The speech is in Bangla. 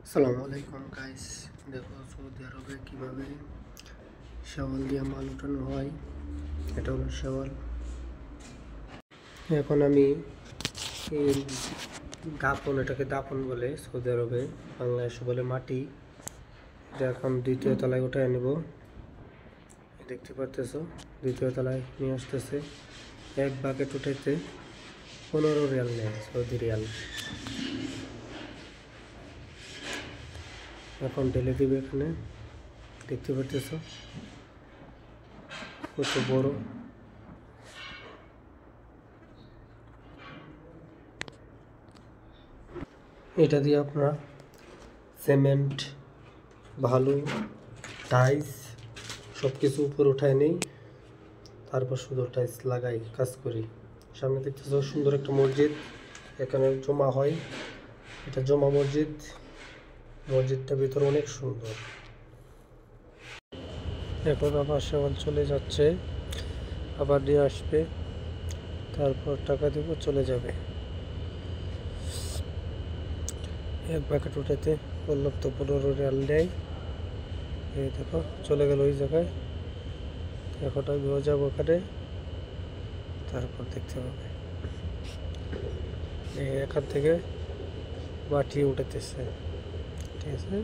আসসালামু আলাইকুম গাইস। দেখো সৌদি আরবে কিভাবে শাওয়াল দিয়ে মাল উঠানো হয়। এটা হলো শাওয়াল। এখন আমি এই দাপন, এটাকে দাপন বলে সৌদি আরবে, বাংলাদেশে বলে মাটি। এটা এখন দ্বিতীয় তলায় উঠায় নেব। দেখতে পারতেছো দ্বিতীয় তলায় নিয়ে আসতেছে। এক বাকেট উঠাইতে 15 রিয়াল নেয়, সৌদি রিয়াল। এখন ঢেলে দিবে। এখানে দেখতে পারতেছো কত বড়। এটা দিয়ে আপনারা সিমেন্ট, বালু, টাইলস সব কিছু উপরে উঠায় নেই, তারপর শুধু টাইলস লাগাই কাজ করি। সামনে দেখতেছো সুন্দর একটা মসজিদ, এখানে জমা হয়। এটা জমা মসজিদ। মসজিদটা ভিতরে অনেক সুন্দর। এখন আবার শাওয়াল চলে যাচ্ছে, আবার নিয়ে আসবে, তারপর টাকা দেব, চলে যাবে। এক প্যাকেট উঠাতে বললাম তো 15 রিয়াল নেয়। এই দেখো চলে গেল ওই জায়গায়। এখন আমিও যাবো ওখানে, তারপর দেখতে পাবে। এখান থেকে মাটি উঠাতেছে, ঠিক আছে।